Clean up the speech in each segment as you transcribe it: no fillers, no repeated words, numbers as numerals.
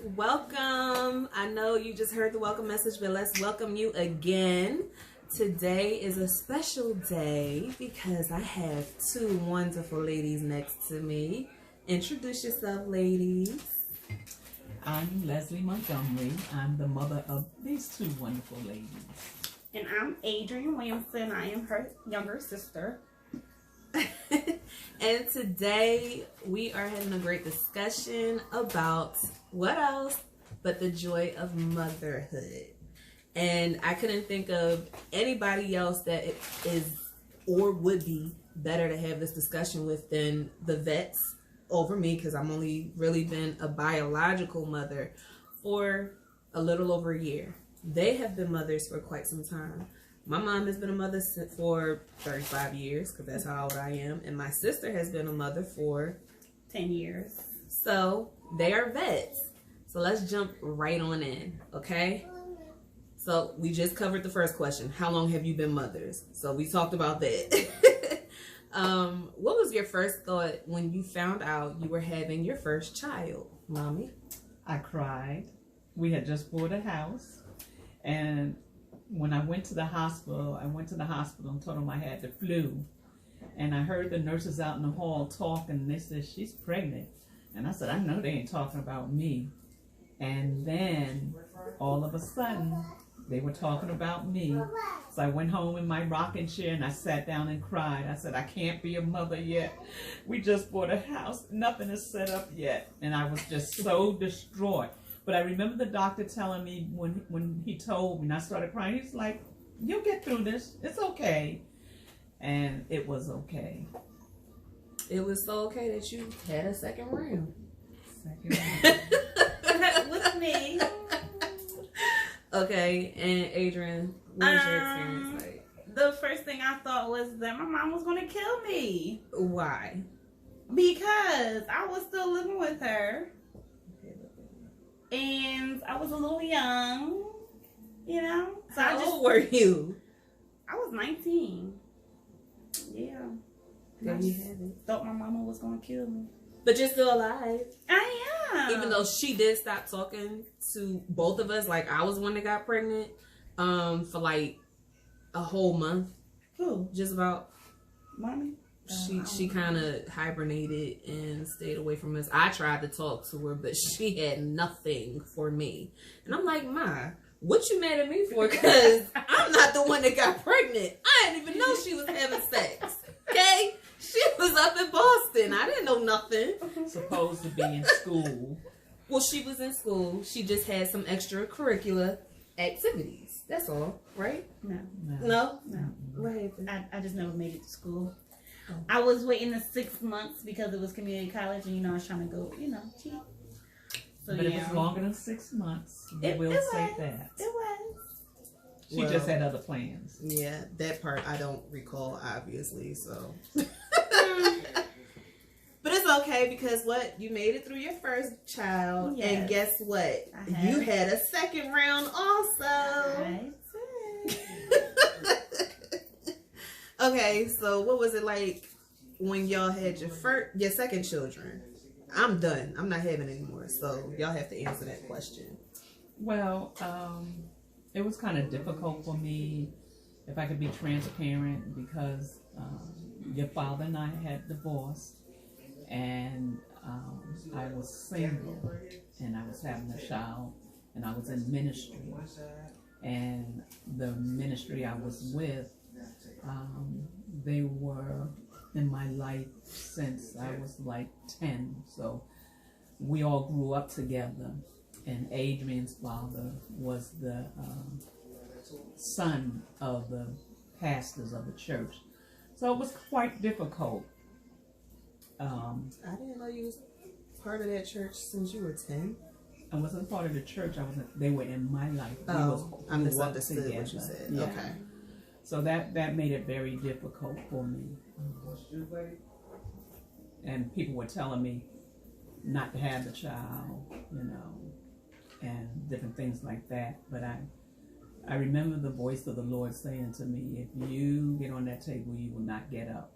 Welcome. I know you just heard the welcome message, but let's welcome you again. Today is a special day because I have two wonderful ladies next to me. Introduce yourself, ladies. I'm Leslie Montgomery. I'm the mother of these two wonderful ladies. And I'm Adrienne Williamson. I am her younger sister. And today we are having a great discussion about what else but the joy of motherhood. And I couldn't think of anybody else that is or would be better to have this discussion with than the vets over me, because I'm only really been a biological mother for a little over a year. They have been mothers for quite some time. My mom has been a mother for 35 years, because that's how old I am. And my sister has been a mother for 10 years. So they are vets. So let's jump right on in, okay? So we just covered the first question. How long have you been mothers? So we talked about that. What was your first thought when you found out you were having your first child, Mommy? I cried. We had just bought a house, and when I went to the hospital, and told them I had the flu. And I heard the nurses out in the hall talking, and they said, she's pregnant. And I said, I know they ain't talking about me. And then, all of a sudden, they were talking about me. So I went home in my rocking chair, and I sat down and cried. I said, I can't be a mother yet. We just bought a house. Nothing is set up yet. And I was just so distraught. But I remember the doctor telling me when he told me, and I started crying, he's like, you'll get through this. It's okay. And it was okay. It was so okay that you had a second round. With me. Okay, and Adrienne, what was your experience like? The first thing I thought was that my mom was going to kill me. Why? Because I was still living with her. And I was a little young, you know. So How old were you? I was 19. Yeah. There you have it. Thought my mama was going to kill me. But you're still alive. I am. Even though she did stop talking to both of us, like I was the one that got pregnant, for like a whole month. Who? Just about. Mommy? She kind of hibernated and stayed away from us. I tried to talk to her, but she had nothing for me. And I'm like, Ma, what you mad at me for? Because I'm not the one that got pregnant. I didn't even know she was having sex. Okay? She was up in Boston. I didn't know nothing. Supposed to be in school. Well, she was in school. She just had some extracurricular activities. That's all, right? No. No? No. What happened? I just never made it to school. I was waiting the 6 months because it was community college, and I was trying to go, cheap. So But it was longer than 6 months. It We'll was. say that. It was. She just had other plans. Yeah, that part I don't recall, obviously, so. But it's okay, because what? You made it through your first child, Yes. and guess what? I You had a second round also. I Okay, so what was it like when y'all had your second children? I'm done. I'm not having any more, so y'all have to answer that question. Well, it was kind of difficult for me, if I could be transparent, because your father and I had divorced, and I was single, and I was having a child, and I was in ministry, and the ministry I was with, they were in my life since I was like 10, so we all grew up together. And Adrienne's father was the son of the pastors of the church. So it was quite difficult. I didn't know you was part of that church since you were 10. I wasn't part of the church. They were in my life. I misunderstood what you said. Yeah. Okay. So that made it very difficult for me. And people were telling me not to have the child, and different things like that. But I remember the voice of the Lord saying to me, if you get on that table, you will not get up.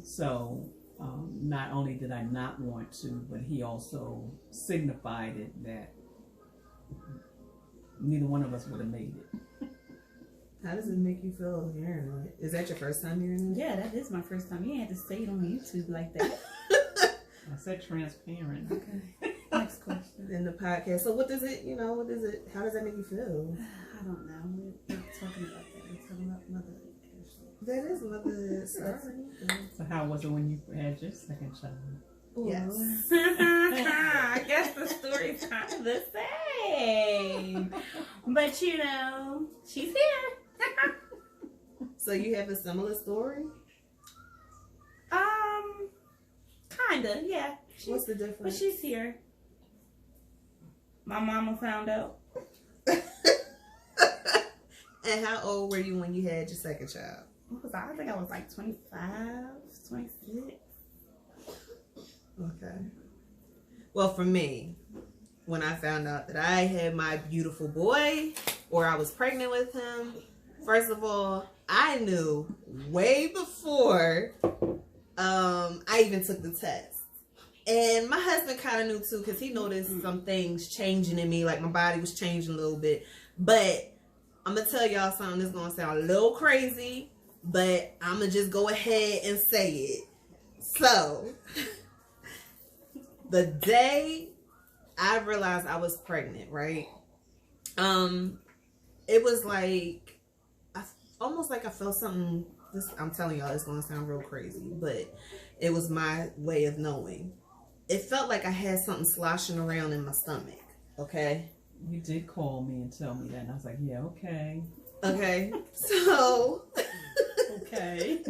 So not only did I not want to, but he also signified it that neither one of us would have made it. How does it make you feel hearing it? Is that your first time hearing it? Yeah, that is my first time. You ain't had to say it on YouTube like that. I said transparent. Okay. Next question. In the podcast. So what does it, how does that make you feel? I don't know. We're not talking about that. We're talking about motherhood. That is motherhood. So how was it when you had your second child? Yes. I guess the story's kind of the same. But she's here. So you have a similar story? Kinda, yeah. What's the But difference? she's here. My mama found out. And how old were you when you had your second child? What was I? I think I was like 25, 26. Okay. Well, for me, when I found out that I had my beautiful boy, or I was pregnant with him, first of all, I knew way before I even took the test. And my husband kind of knew too, because he noticed some things changing in me, like my body was changing a little bit. But I'm going to tell y'all something that's going to sound a little crazy, but I'm going to just go ahead and say it. So, the day I realized I was pregnant, right? It was like, almost like I felt something. I'm telling y'all, it's going to sound real crazy, but it was my way of knowing. It felt like I had something sloshing around in my stomach, okay? You did call me and tell me that, and I was like, yeah, okay. Okay, so... Okay.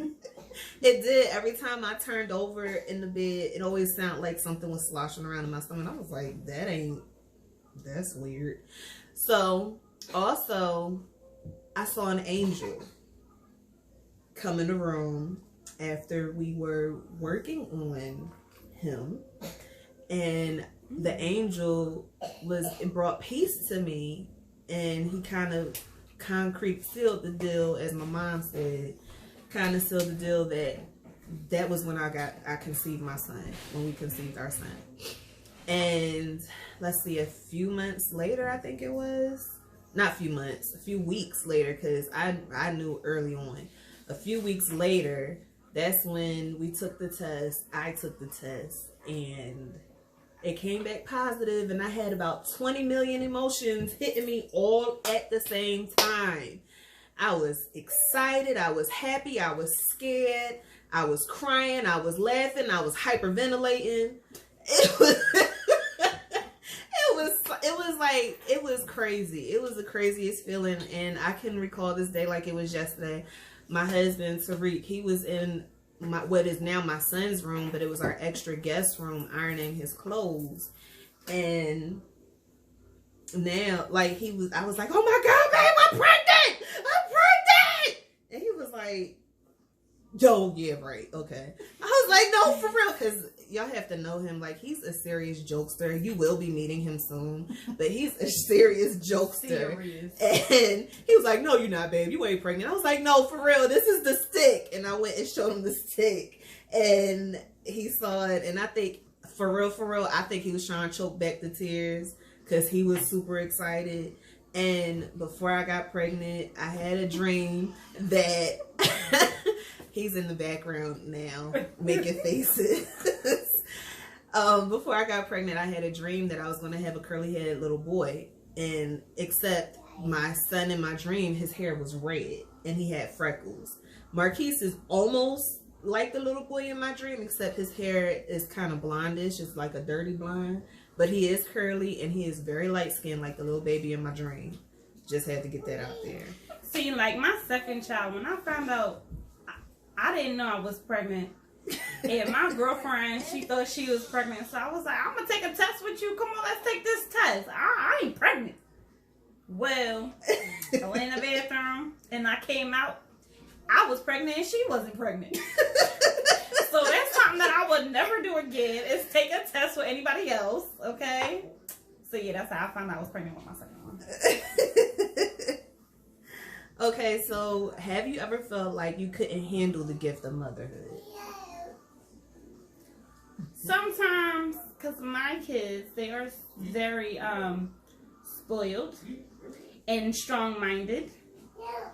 It did. Every time I turned over in the bed, it always sounded like something was sloshing around in my stomach. I was like, that's weird. So, also, I saw an angel come in the room after we were working on him. And the angel it brought peace to me. And he kind of concrete sealed the deal, as my mom said. Kind of sealed the deal that was when I conceived my son, when we conceived our son. And let's see, a few months later, I think it was, not a few months, a few weeks later, because I knew early on. A few weeks later, that's when we took the test. I took the test, and it came back positive, and I had about 20 million emotions hitting me all at the same time. I was excited, I was happy, I was scared, I was crying, I was laughing, I was hyperventilating. It was crazy. It was the craziest feeling, and I can recall this day like it was yesterday. My husband, Tariq, he was in what is now my son's room, but it was our extra guest room, ironing his clothes. And now, like, I was like, oh my God, babe, I'm pregnant! And he was like, yo, yeah, right, okay. I was like, no, for real, because y'all have to know him. Like, he's a serious jokester. You will be meeting him soon, but he's a serious jokester. And he was like, no, you're not, babe. You ain't pregnant. I was like, no, for real, this is the stick. And I went and showed him the stick. And he saw it. And I think, for real, I think he was trying to choke back the tears because he was super excited. And before I got pregnant, I had a dream that he's in the background now making faces. Before I got pregnant, I had a dream that I was going to have a curly-headed little boy. And except my son in my dream, his hair was red and he had freckles. Marquise is almost like the little boy in my dream, except his hair is kind of blondish. It's like a dirty blonde. But he is curly and he is very light-skinned like the little baby in my dream. Just had to get that out there. See, like my second child, when I found out, I didn't know I was pregnant. And my girlfriend, she thought she was pregnant. So I was like, I'm going to take a test with you. Come on, let's take this test. I ain't pregnant. Well, I went in the bathroom and I came out. I was pregnant and she wasn't pregnant. So that's something that I would never do again, is take a test with anybody else, okay? So yeah, that's how I found out I was pregnant with my second one. Okay, so have you ever felt like you couldn't handle the gift of motherhood? sometimes, because my kids, they are very spoiled and strong-minded,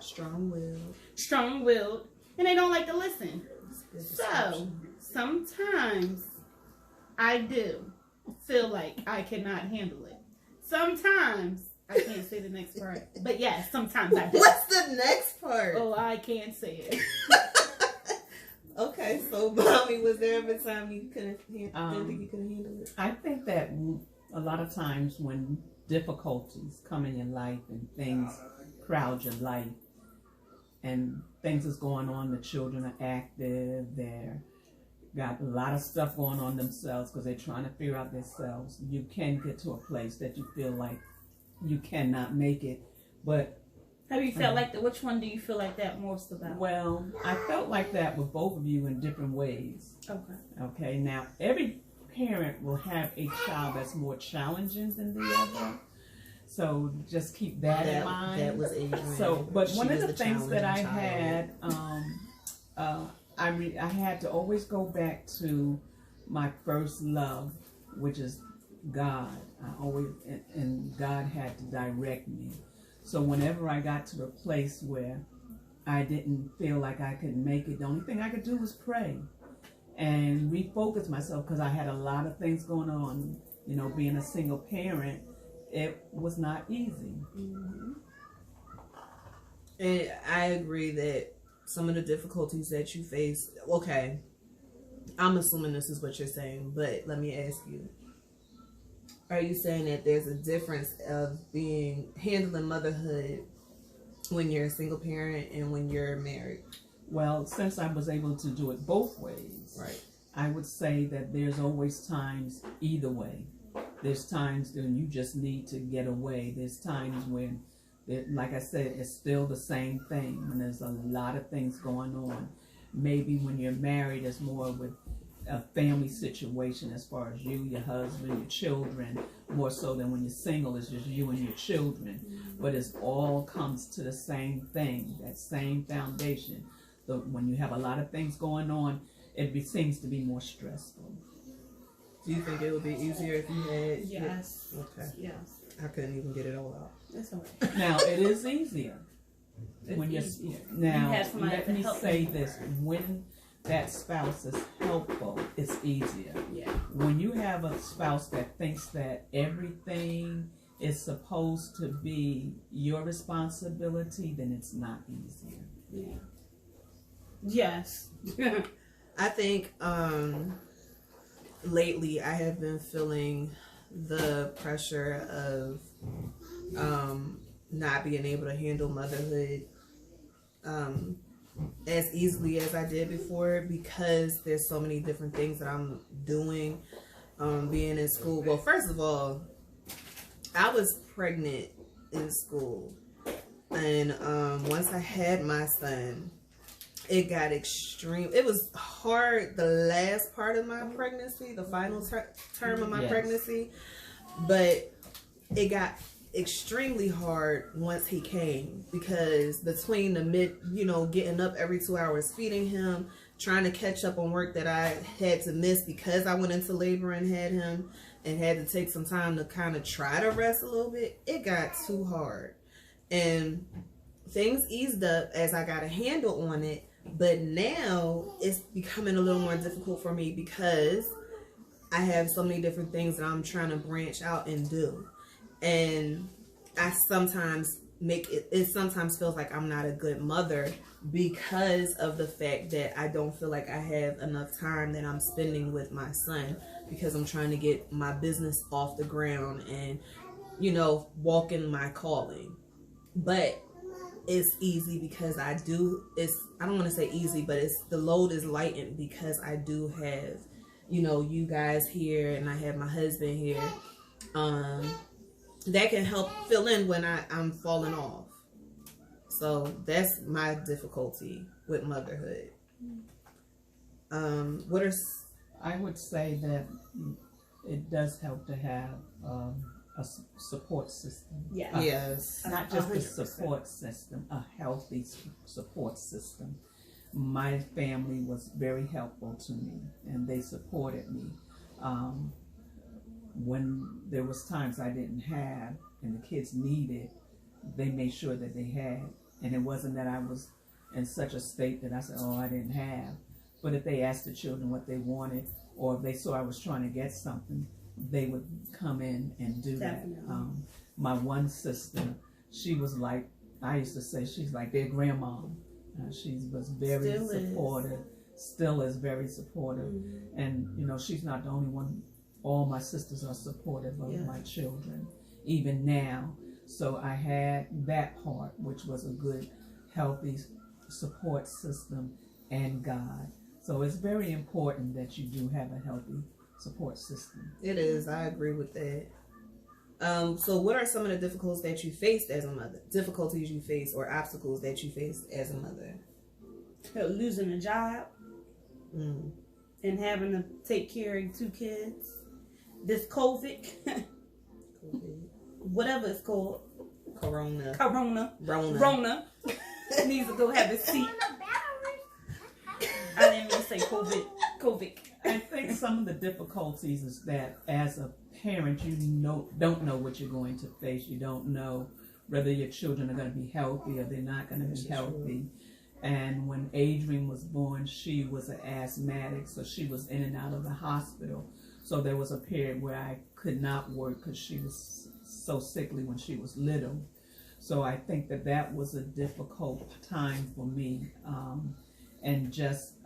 strong-willed, and they don't like to listen. So sometimes I do feel like I cannot handle it. Sometimes I can't say the next part, but yes, sometimes I do. What's the next part? Oh, I can't say it. Okay, so mommy, was there ever a time you didn't think you couldn't handle it? I think that a lot of times when difficulties come in your life and things crowd your life and things is going on, the children are active, they're got a lot of stuff going on themselves because they're trying to figure out themselves. You can get to a place that you feel like you cannot make it. But have you felt like that? Which one do you feel like that most about? Well, I felt like that with both of you in different ways. Okay. Now, every parent will have a child that's more challenging than the other. So just keep that in mind. That was Adrian. So, but one of the things that I had, I had to always go back to my first love, which is God. And God had to direct me. So whenever I got to a place where I didn't feel like I could make it, the only thing I could do was pray and refocus myself, because I had a lot of things going on. You know, being a single parent, it was not easy. Mm-hmm. And I agree that some of the difficulties that you face, okay, I'm assuming this is what you're saying, but let me ask you. Are you saying that there's a difference of handling motherhood when you're a single parent and when you're married? Well, since I was able to do it both ways, right, I would say that there's always times either way. There's times when you just need to get away. There's times when, like I said, it's still the same thing, when there's a lot of things going on. Maybe when you're married, it's more with a family situation as far as you, your husband, your children, more so than when you're single, it's just you and your children. But it all comes to the same thing, that same foundation. When you have a lot of things going on, it seems to be more stressful. Do you think it would be easier if you had? Yes. Okay. Yes. I couldn't even get it all out. That's okay. Now it is easier. When you're now, let me say this: when that spouse is helpful, it's easier. Yeah. When you have a spouse that thinks that everything is supposed to be your responsibility, then it's not easier. Yeah. Yes. I think lately I have been feeling the pressure of not being able to handle motherhood as easily as I did before, because there's so many different things that I'm doing, being in school. Well, first of all, I was pregnant in school, and once I had my son, it got extreme. It was hard the last part of my pregnancy, the final term of my pregnancy, but it got extremely hard once he came, because between the getting up every 2 hours, feeding him, trying to catch up on work that I had to miss because I went into labor and had him, and had to take some time to kind of try to rest a little bit, it got too hard. And things eased up as I got a handle on it, but now it's becoming a little more difficult for me because I have so many different things that I'm trying to branch out and do. And I sometimes it sometimes feels like I'm not a good mother because of the fact that I don't feel like I have enough time that I'm spending with my son, because I'm trying to get my business off the ground and, walk in my calling. But it's easy because I don't want to say easy, but the load is lightened because I do have, you guys here, and I have my husband here. That can help fill in when I'm falling off. So that's my difficulty with motherhood. I would say that it does help to have a support system. Yeah. Yes. Not just 100%. a support system, a healthy support system. My family was very helpful to me, and they supported me. When there was times I didn't have and the kids needed, they made sure that they had. And it wasn't that I was in such a state that I said, oh, I didn't have. But if they asked the children what they wanted, or if they saw I was trying to get something, they would come in and do Definitely. that. My one sister, she was like, I used to say, she's like their grandma. She was very supportive, still is very supportive. Mm-hmm. And, you know, she's not the only one. All my sisters are supportive of my children, even now. So I had that part, which was a good, healthy support system, and God. So it's very important that you do have a healthy support system. It is. I agree with that. So what are some of the difficulties that you faced as a mother? Difficulties you face or obstacles that you faced as a mother? Losing a job and having to take care of 2 kids. This COVID. Whatever it's called. Corona. Needs to go have a seat. I didn't mean to say COVID. I think some of the difficulties is that as a parent, you don't know what you're going to face. You don't know whether your children are going to be healthy or they're not going to be healthy. And when Adrian was born, she was an asthmatic, so she was in and out of the hospital. So there was a period where I could not work because she was so sickly when she was little. So I think that was a difficult time for me, and just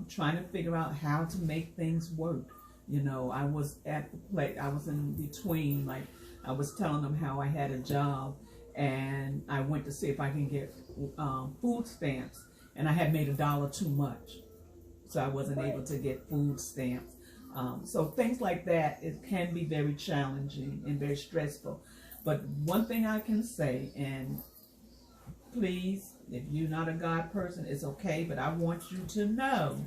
trying to figure out how to make things work. You know, I was at the place, I was in between, like I was telling them how I had a job, and I went to see if I can get food stamps, and I had made $1 too much, so I wasn't able to get food stamps. So things like that, it can be very challenging and very stressful. But one thing I can say, and please, if you're not a God person, it's okay, but I want you to know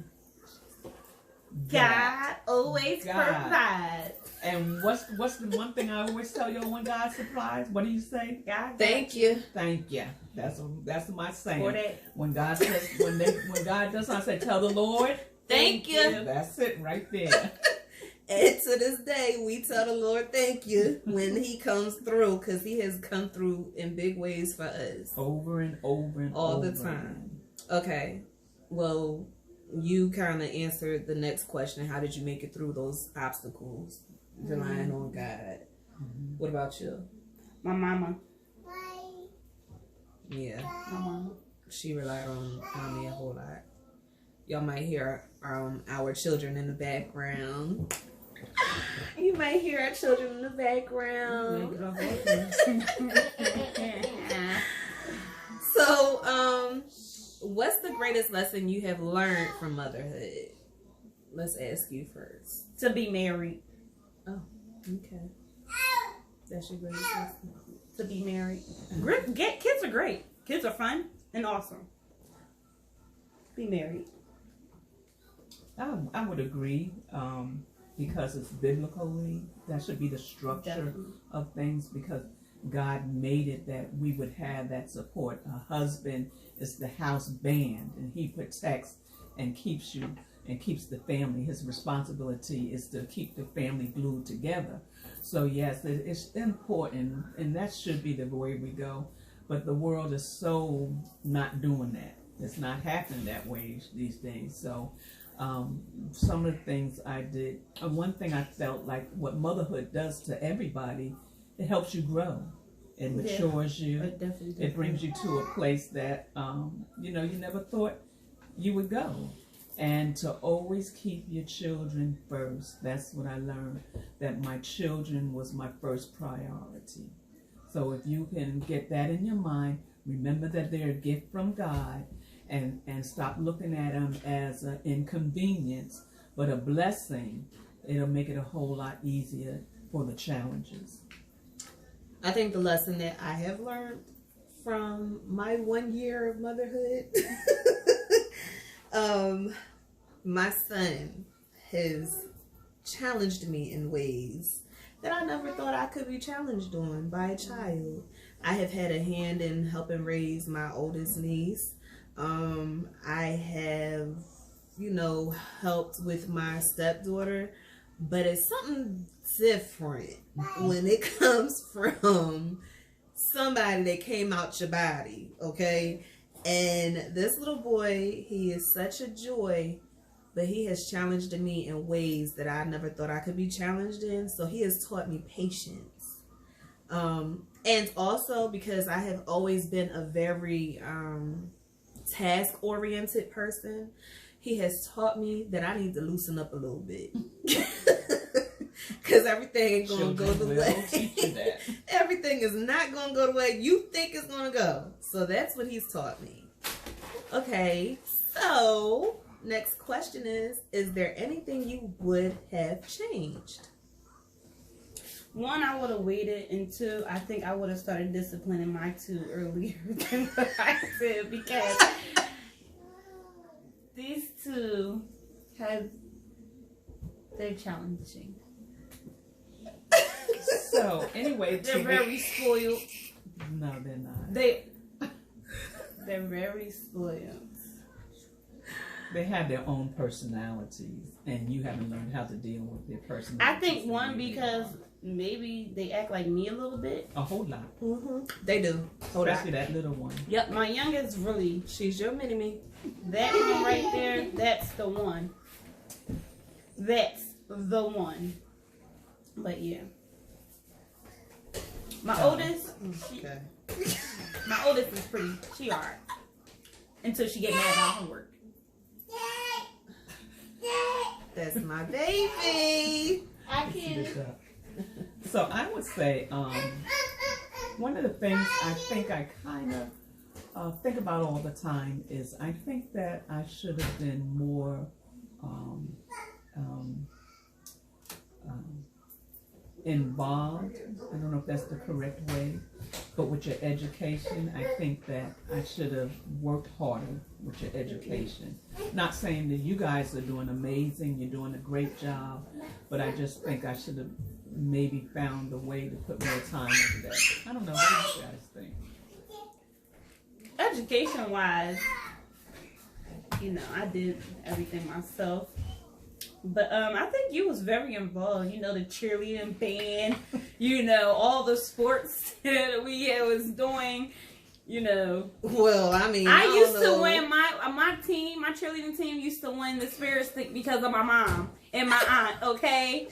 God always provides. And what's the one thing I always tell you when God supplies? What do you say? God, thank you. Thank you. That's my saying. For that. When God says, when God does, I say, tell the Lord, thank you. That's it right there. And to this day, we tell the Lord thank you when He comes through, because He has come through in big ways for us. Over and over and all over. the time. Okay. Well, you kind of answered the next question. How did you make it through those obstacles? Relying on God. Mm-hmm. What about you? My mama. Yeah. My mama. She relied on me a whole lot. Y'all might hear our children in the background. You might hear our children in the background. So, what's the greatest lesson you have learned from motherhood? Let's ask you first. To be married. Oh, okay. That's your greatest lesson. To be married. Kids are great. Kids are fun and awesome. Be married. I would agree, because it's biblically, that should be the structure Definitely. of things, because God made it that we would have that support. A husband is the house band, and he protects and keeps you and keeps the family. His responsibility is to keep the family glued together. So yes, it's important, and that should be the way we go. But the world is so not doing that. It's not happening that way these days. So some of the things I did, one thing I felt like what motherhood does to everybody, it helps you grow. It matures you. It brings you to a place that, you never thought you would go. And to always keep your children first. That's what I learned, that my children was my first priority. So if you can get that in your mind, remember that they're a gift from God, and stop looking at them as an inconvenience, but a blessing. It'll make it a whole lot easier for the challenges. I think the lesson that I have learned from my 1 year of motherhood, my son has challenged me in ways that I never thought I could be challenged on by a child. I have had a hand in helping raise my oldest niece. I have, helped with my stepdaughter, but it's something different when it comes from somebody that came out your body, okay? And this little boy, he is such a joy, but he has challenged me in ways that I never thought I could be challenged in. So he has taught me patience. And also because I have always been a very task-oriented person, he has taught me that I need to loosen up a little bit. Because everything ain't going to go the way. Everything is not going to go the way you think it's going to go. So that's what he's taught me. Okay, so next question is there anything you would have changed? One, I would have waited, and two, I think I would have started disciplining my two earlier than what I did, because these two they're challenging. So anyway, they're very spoiled. No, they're not. They're very spoiled. They have their own personalities, and you haven't learned how to deal with their personalities. I think one, because maybe they act like me a little bit. A whole lot. Mm-hmm. They do. Especially that little one. Yep, my youngest really. She's your mini-me. That one right there, that's the one. That's the one. But yeah. My oldest, my oldest is pretty. She alright. Until she get mad about homework. That's my baby. I can. So I would say one of the things I think I kind of think about all the time is I think that I should have been more involved. I don't know if that's the correct way, but with your education, I think that I should have worked harder with your education. Not saying that you guys are doing amazing, you're doing a great job, but I just think I should have maybe found a way to put more time into that. I don't know, what do you guys think? Education-wise, I did everything myself. But I think you was very involved. The cheerleading band, all the sports that we was doing, Well, I mean, I used to win my team, my cheerleading team used to win the spirit stick because of my mom and my aunt, okay?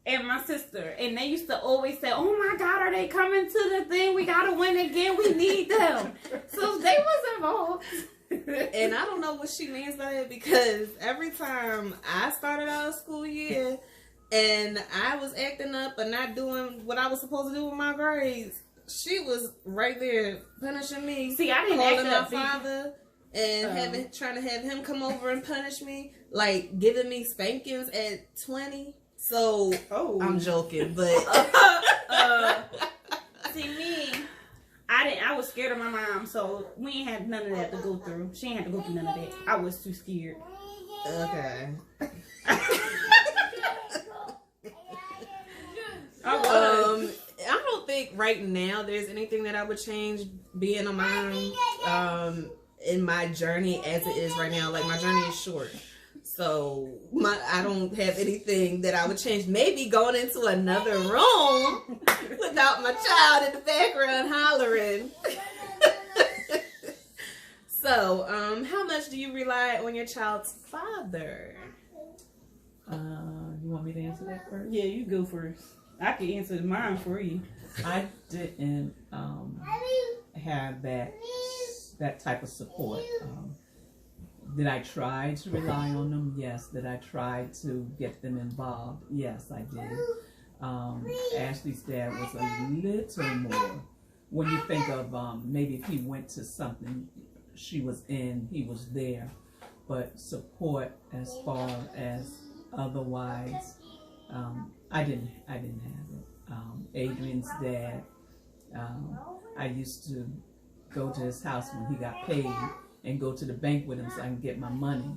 And my sister. And they used to always say, oh my God, are they coming to the thing? We got to win again. We need them. So they was involved. And I don't know what she means by that, because every time I started out of school year and I was acting up and not doing what I was supposed to do with my grades, she was right there punishing me. See, I didn't calling act my up father and trying to have him come over and punish me, like giving me spankings at 20. So I'm joking, but see me. I was scared of my mom, so we ain't had none of that to go through. She ain't had to go through none of that. I was too scared. Okay. I don't think right now there's anything that I would change being a mom in my journey as it is right now. Like, my journey is short. So I don't have anything that I would change. Maybe going into another room without my child in the background hollering. So, how much do you rely on your child's father? You want me to answer that first? Yeah, you go first. I can answer mine for you. I didn't have that type of support. Did I try to rely on them? Yes. Did I try to get them involved? Yes, I did. Ashley's dad was a little more. When you think of maybe if he went to something she was in, he was there. But support as far as otherwise, I didn't have it. Adrian's dad, I used to go to his house when he got paid and go to the bank with him so I can get my money.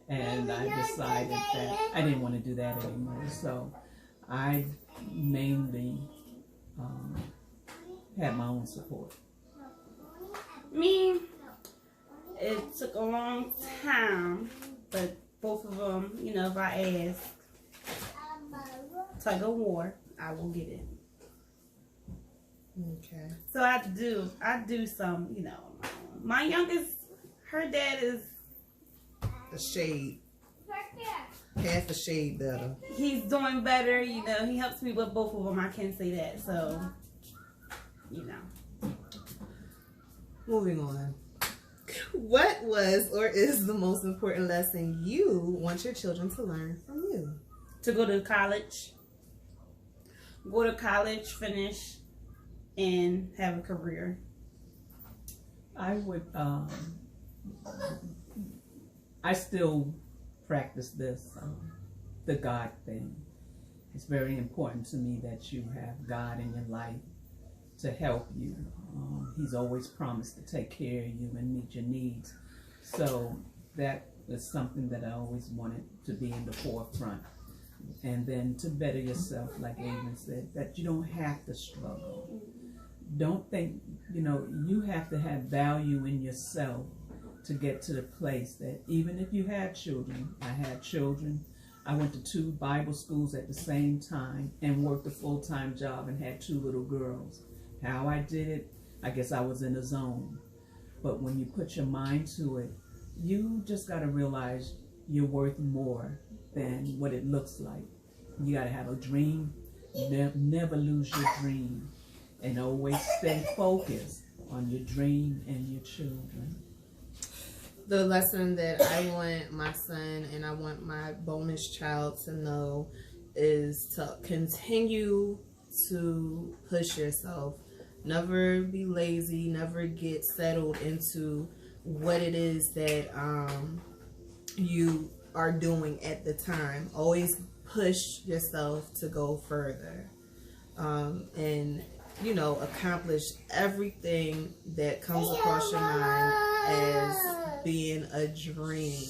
And I decided that I didn't want to do that anymore. So I mainly had my own support. Me, it took a long time, but both of them, if I asked, tug of war, I will get it. Okay. So I do some, you know. My youngest, her dad is The shade. Half a shade better. he's doing better, you know. He helps me with both of them. I can say that. So, you know. Moving on. What was or is the most important lesson you want your children to learn from you? To go to college. Go to college, finish, and have a career. I would, I still practice this, the God thing. It's very important to me that you have God in your life to help you. He's always promised to take care of you and meet your needs. So that is something that I always wanted to be in the forefront. And then to better yourself, like Adrian said, that you don't have to struggle. Don't think, you know, you have to have value in yourself to get to the place that even if you have children, I had children, I went to 2 Bible schools at the same time and worked a full-time job and had 2 little girls. How I did it, I guess I was in a zone. But when you put your mind to it, you just got to realize you're worth more than what it looks like. You got to have a dream. Never lose your dream. And always stay focused on your dream and your children. The lesson that I want my son and I want my bonus child to know is to continue to push yourself. Never be lazy. Never get settled into what it is that you are doing at the time. Always push yourself to go further. And you know, accomplish everything that comes across your mind as being a dream.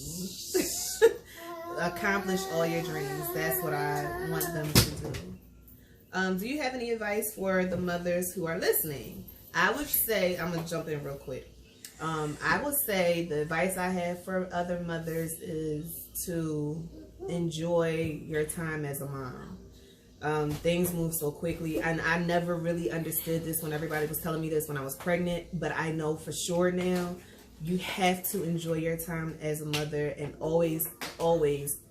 Accomplish all your dreams. That's what I want them to do. Do you have any advice for the mothers who are listening? I would say, I'm going to jump in real quick. I would say the advice I have for other mothers is to enjoy your time as a mom. Things move so quickly, and I never really understood this when everybody was telling me this when I was pregnant, but I know for sure now you have to enjoy your time as a mother and always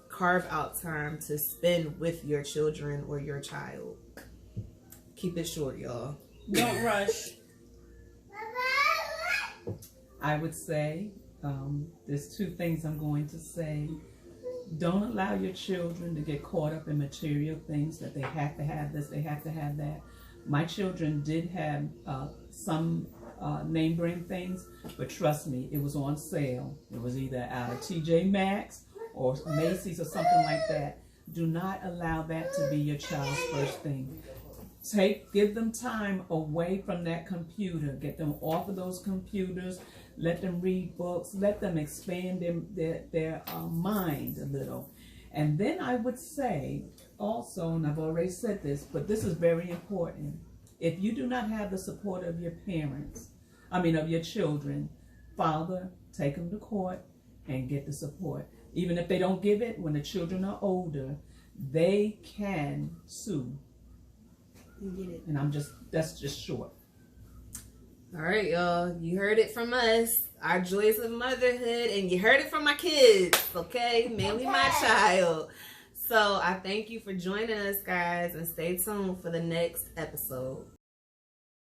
carve out time to spend with your children or your child. Keep it short, y'all. Don't rush. I would say, there's 2 things I'm going to say. Don't allow your children to get caught up in material things that they have to have this, they have to have that. My children did have some name brand things, but trust me, it was on sale. It was either out of TJ Maxx or Macy's or something like that. Do not allow that to be your child's first thing. Give them time away from that computer. Get them off of those computers. Let them read books. Let them expand their mind a little. And then I would say also, and I've already said this, but this is very important. If you do not have the support of your parents, of your children, father, take them to court and get the support. Even if they don't give it, when the children are older, they can sue. Get it. And that's just short. All right, y'all. You heard it from us. Our joys of motherhood, and you heard it from my kids, okay? Mainly my child. So I thank you for joining us, guys, and stay tuned for the next episode.